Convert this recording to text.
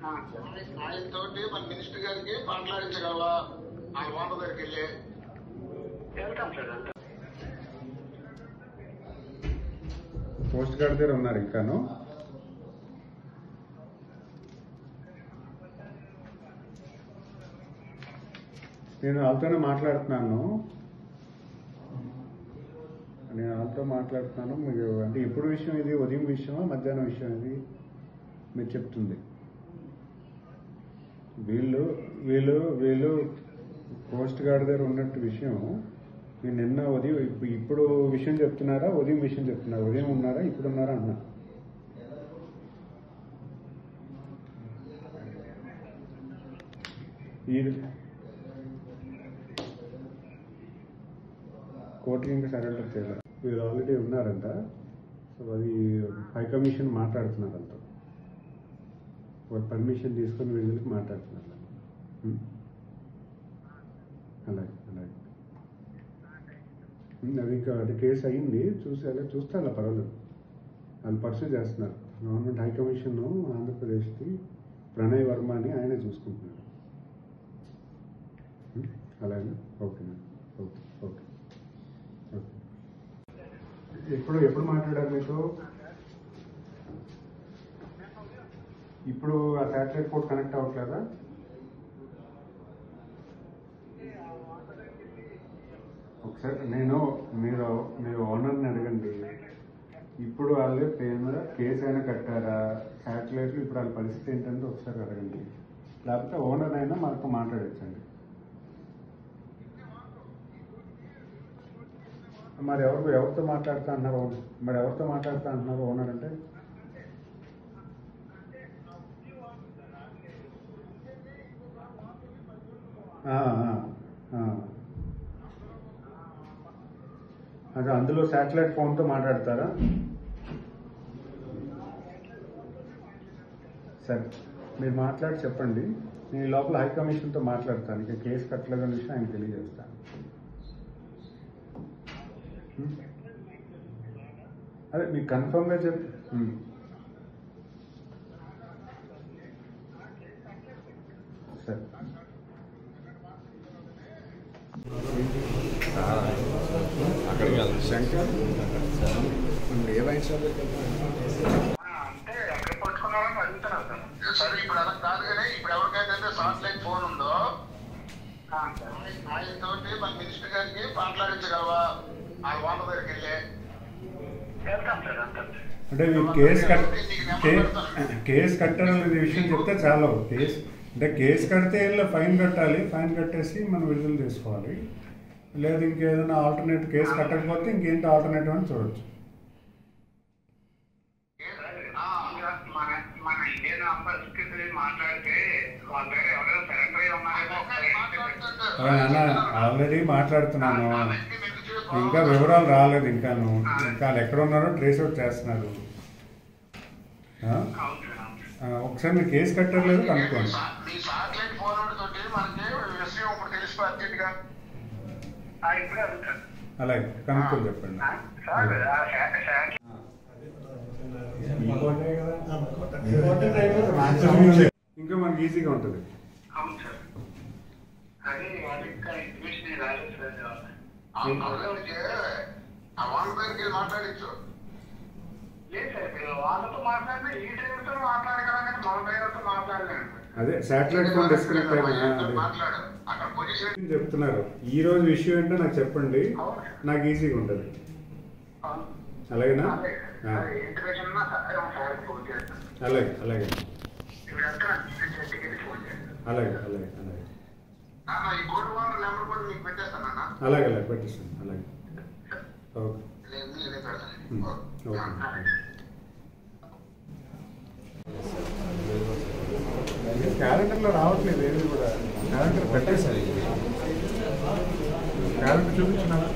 ఆయనతో మన మినిస్టర్ గారికి మాట్లాడించగలవా? ఆయన ఓనర్ దగ్గరికి వెళ్ళి వెళ్తాం సార్. పోస్ట్ గార్డ్ దగ్గర ఉన్నారు ఇంకాను. నేను వాళ్ళతోనే మాట్లాడుతున్నాను. మీకు అంటే ఎప్పుడు విషయం ఇది? ఉదయం విషయమా మధ్యాహ్నం విషయం ఇది మీరు చెప్తుంది? వీళ్ళు పోస్ట్ గార్డ్ దగ్గర ఉన్నట్టు విషయం మీరు నిన్న ఉదయం ఇప్పుడు విషయం చెప్తున్నారా? ఉదయం విషయం చెప్తున్నారా? ఉదయం ఉన్నారా ఇప్పుడు ఉన్నారా అన్నా? ఈ కోర్టుకి ఇంకా సరెండర్ చేయాలి. వీళ్ళు ఆల్రెడీ ఉన్నారంట. సో అది హై కమిషన్ మాట్లాడుతున్నారంట. వాళ్ళు పర్మిషన్ తీసుకొని వీళ్ళకి మాట్లాడుతున్నారు. అలాగే అది ఇంకా అది కేసు అయింది. చూస్తే అలా పర్వాలేదు. వాళ్ళు పర్సూ చేస్తున్నారు. గవర్నమెంట్ హై కమిషన్ ఆంధ్రప్రదేశ్కి ప్రణయ్ వర్మ అని ఆయనే చూసుకుంటున్నారు. అలాగే ఓకేనా? ఓకే. ఎప్పుడు మాట్లాడారు మీతో? ఇప్పుడు ఆ శాటిలైట్ పోర్ట్ కనెక్ట్ అవ్వట్లేదా? ఒకసారి మీరు ఓనర్ని అడగండి. ఇప్పుడు వాళ్ళు కేసు అయినా కట్టారా? శాటిలైట్లు ఇప్పుడు వాళ్ళ పరిస్థితి ఏంటంటే ఒకసారి అడగండి. లేకపోతే ఓనర్ అయినా మనకు మాట్లాడచ్చండి. మరి ఎవరితో మాట్లాడుతా అంటున్నారు? ఓనర్ అంటే అదే అందులో శాటిలైట్ ఫోన్తో మాట్లాడతారా? సరే, మీరు మాట్లాడి చెప్పండి. నేను లోపల హై కమిషన్తో మాట్లాడతాను. ఇక కేసు కట్టలేదని విషయం ఆయన తెలియజేస్తాను. అదే మీకు కన్ఫర్మ్గా చెప్పి సరే. శంకర్ ఏమైనా అంటే ఎక్కడ పట్టుకున్నారని అడుగుతున్నారు సార్. సరే, ఇప్పుడు అలా కాదు కానీ ఇప్పుడు ఎవరికైతే శాటిలైట్ ఫోన్ ఉందో ఆయనతో మన మినిస్టర్ గారికి మాట్లాడించగలవా? ఆయన ఓనర్ దగ్గరికి వెళ్ళి వెళ్తాం సార్. అంటే మీరు కేసు కట్టాలనే విషయం చెప్తే చాలా. కేసు కడితే ఫైన్ కట్టాలి. ఫైన్ కట్టేసి మనం విడుదల చేసుకోవాలి. లేదు ఇంకేదైనా ఆల్టర్నేట్ కేసు కట్టకపోతే ఇంకేంటి ఆల్టర్నేటివ్ అని చూడొచ్చు. మన ఇండియన్ పరిస్థితి మాట్లాడితే వాళ్ళ దగ్గర ఎవరైనా సరెండర్ అయ్యి ఉన్నారేమో. ఆల్రెడీ మాట్లాడుతున్నాను. ఇంకా వివరాలు రాలేదు. ఇంకా వాళ్ళు ఎక్కడ ఉన్నారో ట్రేస్ అవుట్ చేస్తున్నారు. ఒకసారి మీరు కేసు కట్టలేదు కనుక్కోండి. అలాగే కనుక్కొని చెప్పండి. ఇంకా మనకి ఈజీగా ఉంటుంది. మాట్లాడించు. వాళ్ళతో మాట్లాడితే ఈ టైంతో మాట్లాడగలం, మన టైంతో మాట్లాడలేము. అదే శాటిలైట్ ఫోన్ డిస్కనెక్ట్ చెప్తున్నారు. ఈ రోజు విషయం ఏంటో నాకు చెప్పండి, నాకు ఈజీగా ఉంటుంది. అలాగేనా? అలాగే అలాగే అలాగే అలాగే అలాగే అలాగే పెట్టేస్తాను. అలాగే ఓకే ఓకే. క్యాలెండర్లో రావట్లేదు ఏది కూడా. క్యాలెండర్ పెట్టేసారు. క్యాలెండర్ చూపించినారా?